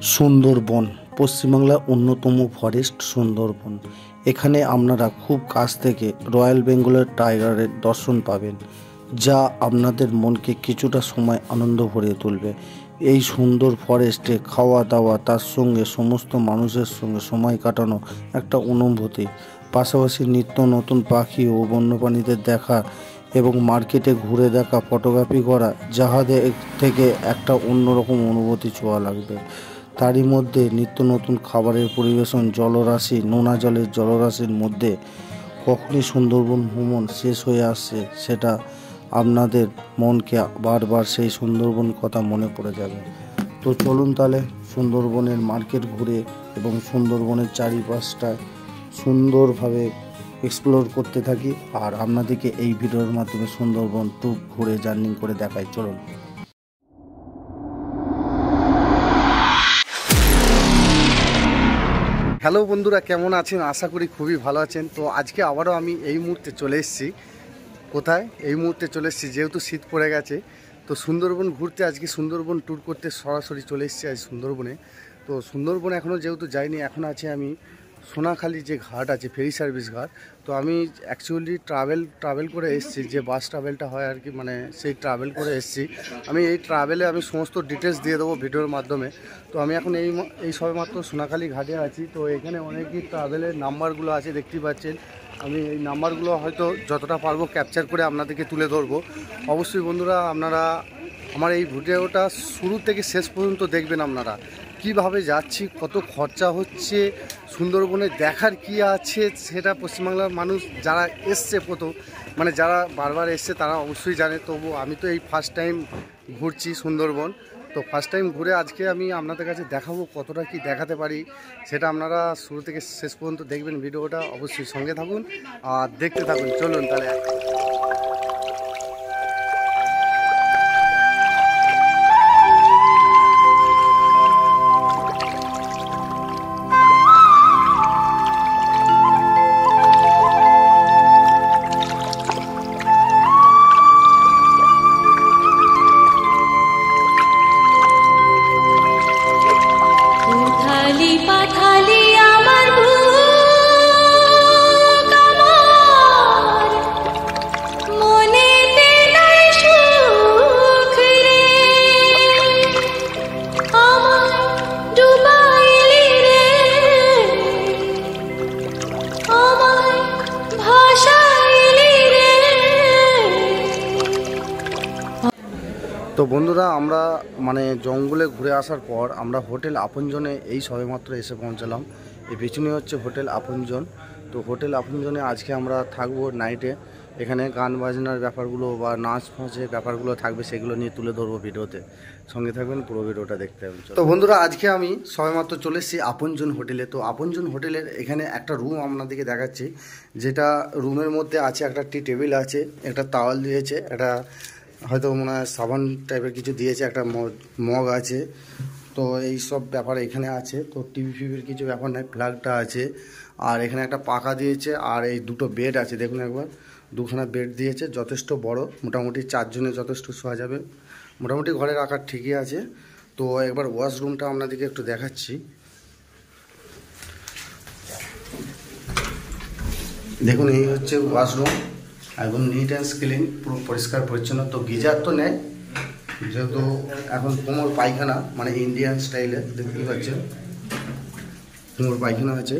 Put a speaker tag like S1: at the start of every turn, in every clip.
S1: সুন্দরবন পশ্চিমবাংলার অন্যতম ফরেস্ট সুন্দরবন। এখানে আপনারা খুব কাছ থেকে রয়্যাল বেঙ্গলের টাইগারের দর্শন পাবেন, যা আপনাদের মনকে কিছুটা সময় আনন্দ ভরিয়ে তুলবে। এই সুন্দর ফরেস্টে খাওয়া দাওয়া, তার সঙ্গে সমস্ত মানুষের সঙ্গে সময় কাটানো একটা অনুভূতি, পাশাপাশি নিত্য নতুন পাখি ও বন্যপ্রাণীদের দেখা এবং মার্কেটে ঘুরে দেখা, ফটোগ্রাফি করা, যাহাদের থেকে একটা অন্যরকম অনুভূতি ছোঁয়া লাগবে। তারই মধ্যে নিত্য নতুন খাবারের পরিবেশন, জলরাশি, নোনা জলের জলরাশির মধ্যে কখনই সুন্দরবন ভ্রমণ শেষ হয়ে আসছে, সেটা আপনাদের মনকে বারবার সেই সুন্দরবন কথা মনে পড়ে যাবে। তো চলুন তাহলে সুন্দরবনের মার্কেট ঘুরে এবং সুন্দরবনের চারিপাশটা সুন্দরভাবে এক্সপ্লোর করতে থাকি, আর আপনাদেরকে এই ভিডিওর মাধ্যমে সুন্দরবন ট্যুর ঘুরে জার্নি করে দেখাই। চলুন। হ্যালো বন্ধুরা, কেমন আছেন? আশা করি খুবই ভালো আছেন। তো আজকে আবারও আমি এই মুহূর্তে চলে এসেছি। কোথায়? এই মুহূর্তে চলে এসেছি যেহেতু শীত পড়ে গেছে, তো সুন্দরবন ঘুরতে, আজকে সুন্দরবন ট্যুর করতে সরাসরি চলে এসেছি আজ সুন্দরবনে। তো সুন্দরবনে এখনও যেহেতু যাইনি, এখন আছে আমি সোনাখালি যে ঘাট আছে, ফেরি সার্ভিস ঘাট। তো আমি অ্যাকচুয়ালি ট্রাভেল করে এসেছি, যে বাস ট্রাভেলটা হয় আর কি, মানে সেই ট্রাভেল করে এসেছি। আমি এই ট্রাভেলে আমি সমস্ত ডিটেলস দিয়ে দেবো ভিডিওর মাধ্যমে। তো আমি এখন এই সবেমাত্র সোনাখালি ঘাটে আছি। তো এখানে অনেকই ট্রাভেলের নাম্বারগুলো আছে, দেখতেই পাচ্ছেন। আমি এই নাম্বারগুলো হয়তো যতটা পারবো ক্যাপচার করে আপনাদেরকে তুলে ধরবো। অবশ্যই বন্ধুরা, আপনারা আমার এই ভিডিওটা শুরু থেকে শেষ পর্যন্ত দেখবেন। আপনারা কিভাবে যাচ্ছি, কত খরচা হচ্ছে, সুন্দরবনে দেখার কি আছে, সেটা পশ্চিমবাংলার মানুষ যারা এসছে প্রথম, মানে যারা বারবার এসছে তারা অবশ্যই জানে। তবু আমি তো এই ফার্স্ট টাইম ঘুরছি সুন্দরবন। তো ফার্স্ট টাইম ঘুরে আজকে আমি আপনাদের কাছে দেখাবো কতটা কি দেখাতে পারি, সেটা আপনারা শুরু থেকে শেষ পর্যন্ত দেখবেন ভিডিওটা। অবশ্যই সঙ্গে থাকুন আর দেখতে থাকুন। চলুন তাহলে। তো বন্ধুরা, আমরা মানে জঙ্গলে ঘুরে আসার পর আমরা হোটেল আপনজনে এই সবেমাত্র এসে পৌঁছালাম। এই পেছনে হচ্ছে হোটেল আপনজন। তো হোটেল আপনজনে আজকে আমরা থাকবো নাইটে। এখানে গান বাজনার ব্যাপারগুলো বা নাচ ফাঁচের ব্যাপারগুলো থাকবে, সেগুলো নিয়ে তুলে ধরবো ভিডিওতে। সঙ্গে থাকবেন, পুরো ভিডিওটা দেখতে হবে। তো বন্ধুরা, আজকে আমি সবেমাত্র চলে এসেছি আপনজন হোটেলে। তো আপনজন হোটেলের এখানে একটা রুম আপনাদেরকে দেখাচ্ছি, যেটা রুমের মধ্যে আছে একটা টি টেবিল আছে, একটা তাওয়াল দিয়েছে, একটা হয়তো মনে হয় সাবান টাইপের কিছু দিয়েছে, একটা মগ আছে। তো এই সব ব্যাপার এখানে আছে। তো টিভি ফিভির কিছু ব্যাপার নাই, ফ্ল্যাগটা আছে। আর এখানে একটা পাখা দিয়েছে, আর এই দুটো বেড আছে, দেখুন একবার, দুখানা বেড দিয়েছে, যথেষ্ট বড়, মোটামুটি 4 জনে যথেষ্ট শোয়া যাবে। মোটামুটি ঘরের আকার ঠিকই আছে। তো একবার ওয়াশরুমটা আপনাদেরকে একটু দেখাচ্ছি। দেখুন, এই হচ্ছে ওয়াশরুম, একদম নিট অ্যান্ড ক্লিন, পুরো পরিষ্কার পরিচ্ছন্ন। তো গিজার তো নেই, যেহেতু এখন কোমর পায়খানা, মানে ইন্ডিয়ান স্টাইলে, দেখতেই পাচ্ছেন কোমর পায়খানা আছে।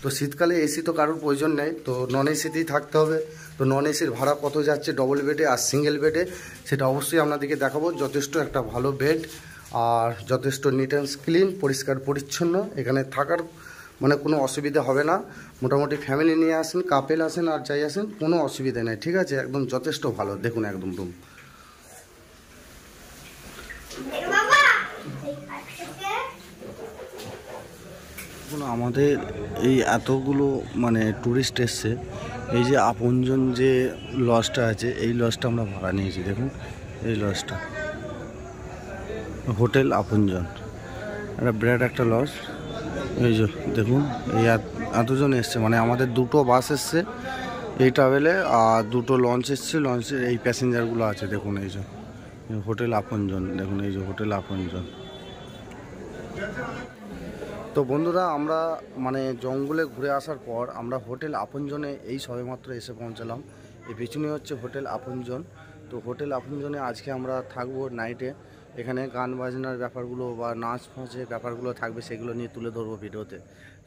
S1: তো শীতকালে এসি তো কারোর প্রয়োজন নেই, তো নন এসিতেই থাকতে হবে। তো নন এসির ভাড়া কত যাচ্ছে ডবল বেডে আর সিঙ্গেল বেডে, সেটা অবশ্যই আপনাদেরকে দেখাবো। যথেষ্ট একটা ভালো বেড, আর যথেষ্ট নিট অ্যান্ড ক্লিন, পরিষ্কার পরিচ্ছন্ন। এখানে থাকার মানে কোনো অসুবিধা হবে না। মোটামুটি ফ্যামিলি নিয়ে আসেন, কাপেল আসেন আর যাই আসেন, কোনো অসুবিধা নেই, ঠিক আছে? একদম যথেষ্ট ভালো। দেখুন একদম রুম। আমাদের এই এতগুলো মানে ট্যুরিস্ট এসছে, এই যে আপনজন যে লজটা আছে, এই লজটা আমরা ভাড়া নিয়েছি। দেখুন এই লজটা, হোটেল আপনজন, একটা বিরাট একটা লজ। এই যে দেখুন, এই এতজন এসছে, মানে আমাদের দুটো বাস এসছে এই ট্রাভেলে, আর দুটো লঞ্চ এসছে। লঞ্চের এই প্যাসেঞ্জারগুলো আছে, দেখুন এই যে হোটেল আপনজন, দেখুন এই যে হোটেল আপনজন। তো বন্ধুরা আমরা মানে জঙ্গলে ঘুরে আসার পর আমরা হোটেল আপনজনে এই সবেমাত্র এসে পৌঁছালাম। এই পেছনে হচ্ছে হোটেল আপনজন। তো হোটেল আপনজনে আজকে আমরা থাকবো নাইটে। এখানে গান বাজনার ব্যাপারগুলো বা নাচ ফাঁচের ব্যাপারগুলো থাকবে, সেগুলো নিয়ে তুলে ধরবো ভিডিওতে।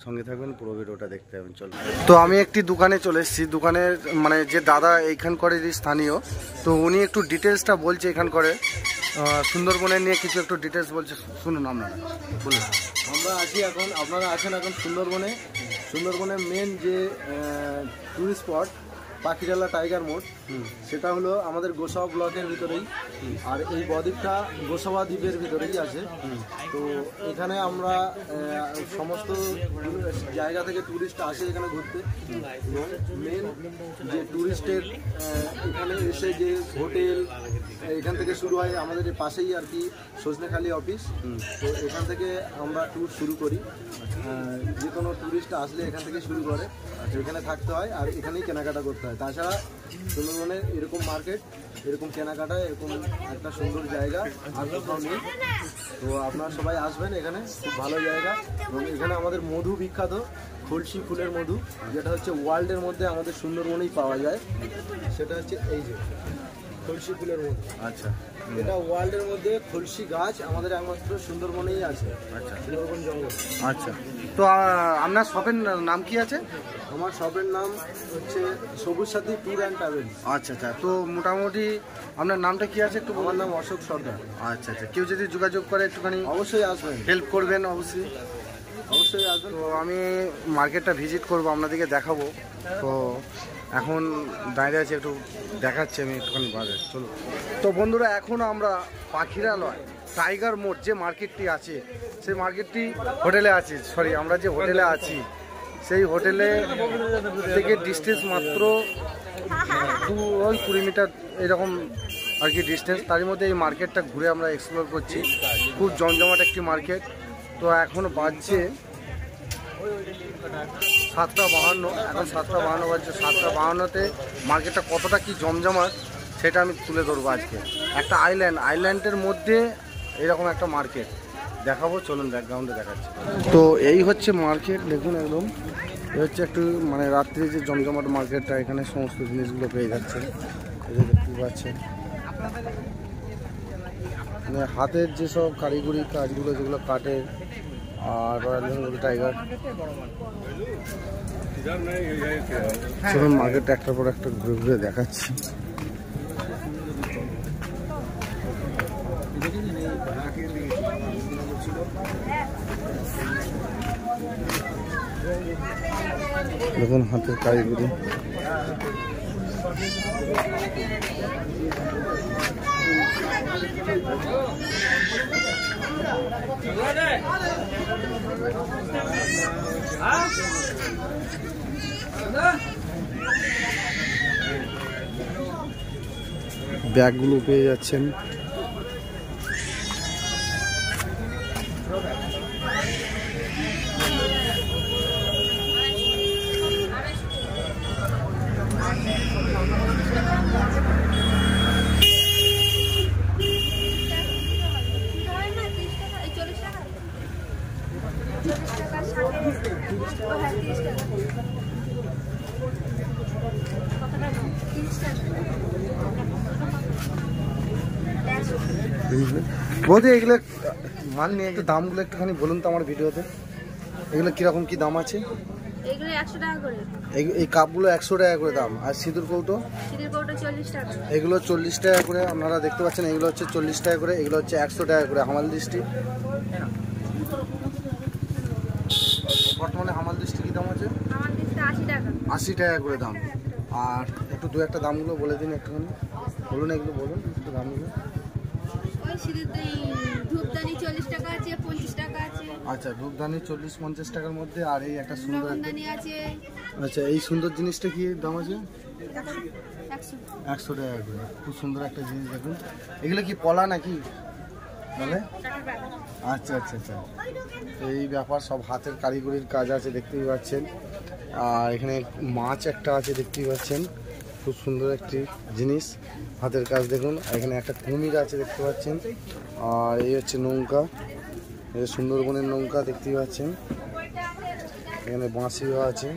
S1: সঙ্গে থাকবেন, পুরো ভিডিওটা দেখতে পাবেন। চলো, তো আমি একটি দোকানে চলে এসেছি। দোকানের মানে যে দাদা এইখানকারই স্থানীয়, তো উনি একটু ডিটেলসটা বলছে এখানকারে সুন্দরবনের নিয়ে কিছু একটু ডিটেলস বলছে, শুনুন আপনারা বলুন।
S2: আমরা আছি এখন, আপনারা আছেন এখন সুন্দরবনের মেন যে টুরিস্ট স্পট পাখিরালা টাইগার মোড়, সেটা হলো আমাদের গোসাবা ব্লকের ভিতরেই। আর এই বদ্বীপটা গোসাবা দ্বীপের ভিতরেই আছে। তো এখানে আমরা সমস্ত জায়গা থেকে টুরিস্ট আসে এখানে ঘুরতে। এবং মেন যে টুরিস্টের এখানে এসে যে হোটেল এখান থেকে শুরু হয়, আমাদের পাশেই আর কি সজনেখালি অফিস। তো এখান থেকে আমরা ট্যুর শুরু করি। যে কোনো টুরিস্ট আসলে এখান থেকে শুরু করে, এখানে থাকতে হয় আর এখানেই কেনাকাটা করতে হয়। তাছাড়া সুন্দরবনে এরকম মার্কেট, এরকম কেনাকাটা, এরকম একটা সুন্দর জায়গা আর কোথাও নেই। তো আপনারা সবাই আসবেন, এখানে খুব ভালো জায়গা। এবং এখানে আমাদের মধু বিখ্যাত, খুলশি ফুলের মধু, যেটা হচ্ছে ওয়ার্ল্ডের মধ্যে আমাদের সুন্দরবনেই পাওয়া যায়। সেটা হচ্ছে এই যে খুলশি ফুলের মধু।
S1: আচ্ছা,
S2: এটা ওয়ার্ল্ডের মধ্যে খুলশি গাছ আমাদের একমাত্র সুন্দরবনেই আছে।
S1: আচ্ছা,
S2: সুন্দরবন জঙ্গল।
S1: আচ্ছা। তো আপনার শপের নাম কি আছে?
S2: আমার শপের নাম হচ্ছে সবুজ সাথী ট্যুর অ্যান্ড ট্রাভেলস।
S1: আচ্ছা আচ্ছা। তো মোটামুটি আপনার নামটা কি আছে একটু?
S2: আমার নাম অশোক সর্দার।
S1: আচ্ছা আচ্ছা। কেউ যদি যোগাযোগ করে একটুখানি
S2: অবশ্যই আসবেন,
S1: হেল্প করবেন। অবশ্যই
S2: অবশ্যই আসবেন।
S1: তো আমি মার্কেটটা ভিজিট করবো, আপনাদেরকে দেখাবো। তো এখন দাঁড়িয়ে আছে, একটু দেখাচ্ছি আমি একটুখানি বাজে। চলো। তো বন্ধুরা, এখন আমরা পাখিরালয় টাইগার মোড় যে মার্কেটটি আছে, সেই মার্কেটটি হোটেলে আছি। সরি, আমরা যে হোটেলে আছি সেই হোটেলে থেকে ডিস্টেন্স মাত্র 20 মিটার এরকম আর কি ডিস্টেন্স। তার মধ্যে এই মার্কেটটা ঘুরে আমরা এক্সপ্লোর করছি। খুব জমজমাট একটি মার্কেট। তো এখন বাজছে 7:52। এখন 7:52 বাজছে। 7:52-তে মার্কেটটা কতটা কি জমজমাট সেটা আমি তুলে ধরবো আজকে। একটা আইল্যান্ডের মধ্যে এরকম একটা মার্কেট দেখাবো। চলুন ব্যাকগ্রাউন্ডে দেখাচ্ছি। তো এই হচ্ছে মার্কেট, দেখুন একদম। এই হচ্ছে একটু মানে রাত্রে যে জমজমাট মার্কেটটা, এখানে সমস্ত জিনিসগুলো পেয়ে যাচ্ছে। এই যে দেখতে পাচ্ছেন, মানে হাতের যেসব কারিগরি কাজগুলো যেগুলো কাটে, আর রয়্যাল বেঙ্গল টাইগার। চলুন মার্কেটটা একটার পর একটা ঘুরে ঘুরে দেখাচ্ছি। দেখুন হাতের কারিগরি। ব্যাগগুলো পেয়ে যাচ্ছেন। বলতে এগুলো মান নিয়ে একটু দামগুলো একটুখানি বলুন তো আমার ভিডিওতে। এগুলো কিরকম কি দাম আছে?
S3: এগুলো 100 টাকা করে।
S1: এই কাপগুলো 100 টাকা করে দাম। আর সিঁদুর কৌটো?
S3: সিঁদুর কৌটো 40 টাকা।
S1: এগুলো 40 টাকা করে। আপনারা দেখতে পাচ্ছেন এগুলো হচ্ছে 40 টাকা করে, এগুলো হচ্ছে 100 টাকা করে। হামাল দৃষ্টি বর্তমানে হামাল দৃষ্টি কি দাম আছে?
S3: হামাল দৃষ্টি 80 টাকা।
S1: 80 টাকা করে দাম। আর একটু দু একটা দামগুলো বলে দিন একটুখানি, বলুন এগুলো বলুন একটু দামগুলো।
S3: ওই সিঁদুর ধূপদানি 40 টাকা আছে, 50 টাকা আছে।
S1: আচ্ছা, ধূপদানি 40-50 টাকার মধ্যে। আর এই একটা সুন্দর
S3: লবণদানি আছে।
S1: আচ্ছা, এই সুন্দর জিনিসটা কি দাম আছে?
S3: 100
S1: টাকা করে। খুব সুন্দর একটা জিনিস দেখুন। এগুলো কি পলা নাকি বলে? আচ্ছা আচ্ছা আচ্ছা। এই ব্যাপার, সব হাতের কারিগরির কাজ আছে দেখতেই পাচ্ছেন। আর এখানে মাছ একটা আছে দেখতেই পাচ্ছেন, খুব সুন্দর একটি জিনিস হাতের কাজ দেখুন। এখানে একটা কুমির আছে দেখতে পাচ্ছেন। আর এই হচ্ছে নৌকা। এই সুন্দরবনের নৌকা দেখতেই পাচ্ছেন, এখানে বাঁশিও আছে।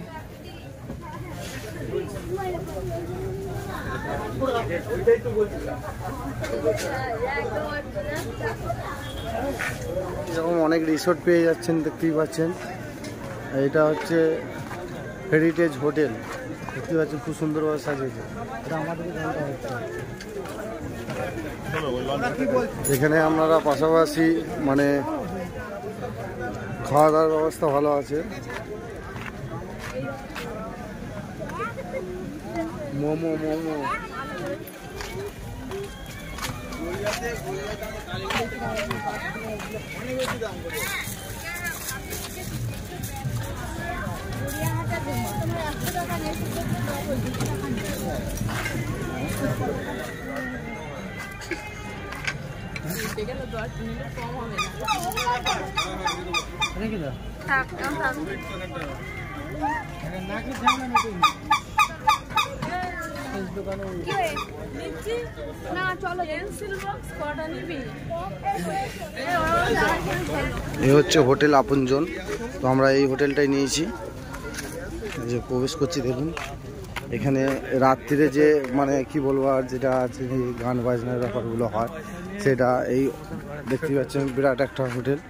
S1: এরকম অনেক রিসোর্ট পেয়ে যাচ্ছেন দেখতেই পাচ্ছেন। এটা হচ্ছে হেরিটেজ হোটেল, দেখতে পাচ্ছেন খুব সুন্দরভাবে সাজিয়েছে। এটা আমাদের এখানে আপনারা পাশাপাশি মানে খাওয়া দাওয়ার ব্যবস্থা ভালো আছে। মোমো মোমো এই হচ্ছে হোটেল আপনজন। তো আমরা এই হোটেলটাই নিয়েছি, যে প্রবেশ করছি দেখুন। এখানে রাত্রিরে যে মানে কি বলবো আর যেটা আছে গান বাজনার ব্যাপারগুলো হয় সেটা এই দেখতে পাচ্ছেন। বিরাট একটা হোটেল।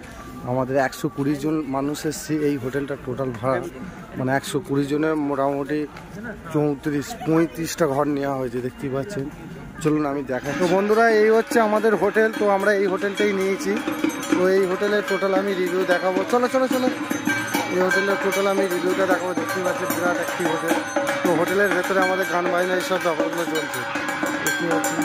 S1: আমাদের 120 জন মানুষ এসেছি। এই হোটেলটা টোটাল ভাড়া মানে 120 জনের মোটামুটি 34-35টা ঘর নেওয়া হয়েছে দেখতেই পাচ্ছেন। চলুন আমি দেখাই। তো বন্ধুরা এই হচ্ছে আমাদের হোটেল। তো আমরা এই হোটেলটাই নিয়েছি। তো এই হোটেলের টোটাল আমি রিভিউ দেখাবো। চলো চলো চলো, এই হোটেলের টোটাল আমি রিভিউটা দেখাবো। দেখতেই পাচ্ছেন বিরাট একটি হোটেল। তো হোটেলের ভেতরে আমাদের গান বাজনা এইসব ব্যাপারগুলো চলছে দেখতেই পাচ্ছেন।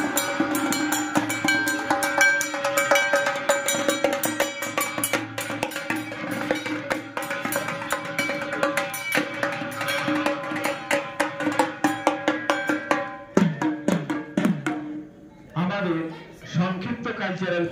S4: আমাদের সংক্ষিপ্ত কালচারাল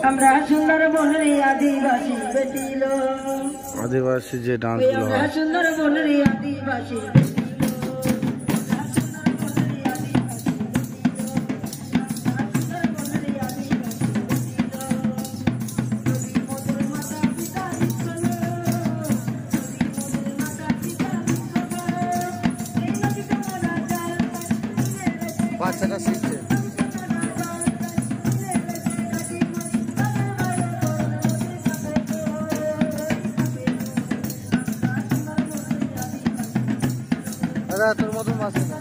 S5: আমরা সুন্দরবনের আদিবাসী বেটি লোক,
S1: আদিবাসী যে ডান্সগুলো
S5: আমরা
S1: হয়
S5: সুন্দরবনের আদিবাসী
S1: বাচ্চাটা শিখছে। দাদা তোর মতন মাছ না।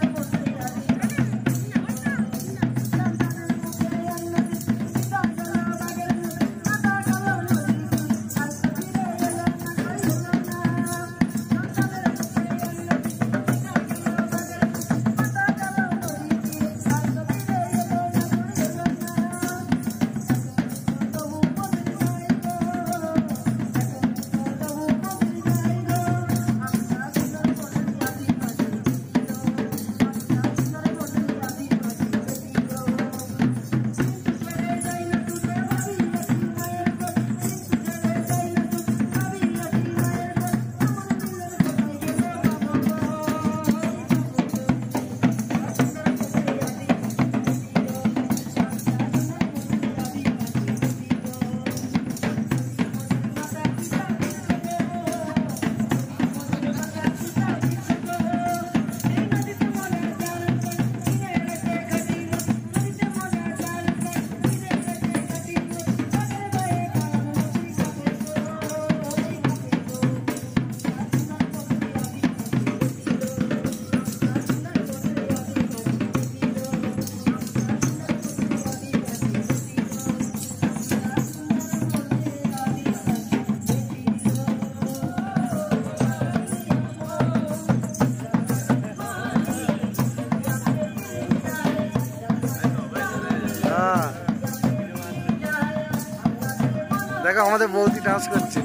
S1: দেখো আমাদের বৌদি ডান্স করছে।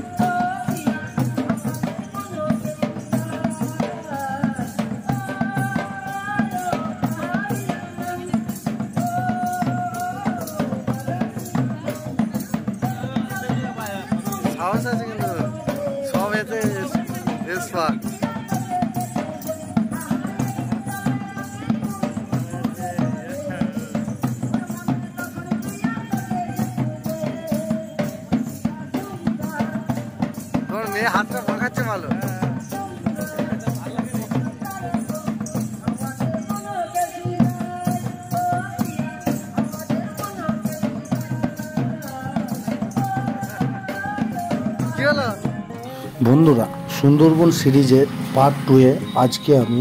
S1: সাহস আছে কিন্তু সব এতে এক্সপার্ট। তোর মেয়ে হাতটা পাকাচ্ছে ভালো। কি হলো বন্ধুরা, সুন্দরবন সিরিজের পার্ট 2-এ আজকে আমি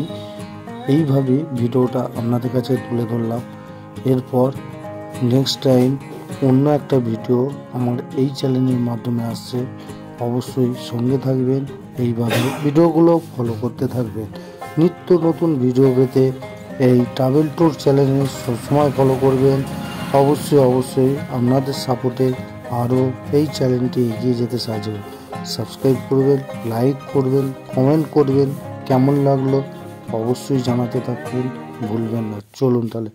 S1: এইভাবে ভিডিওটা আপনাদের কাছে তুলে ধরলাম। এরপর নেক্সট টাইম অন্য একটা ভিডিও আমার এই চ্যানেলের মাধ্যমে আসছে। অবশ্যই সঙ্গে থাকবেন, এইভাবে ভিডিওগুলো ফলো করতে থাকবেন। নিত্য নতুন ভিডিও পেতে এই ট্রাভেল ট্যুর চ্যানেলে সবসময় ফলো করবেন। অবশ্যই আপনাদের সাপোর্টে আরও এই চ্যানেলটি এগিয়ে যেতে সাহায্য সাবস্ক্রাইব করবেন, লাইক করবেন, কমেন্ট করবেন, কেমন লাগলো অবশ্যই জানাতে থাকবেন, ভুলবেন না। চলুন তাহলে।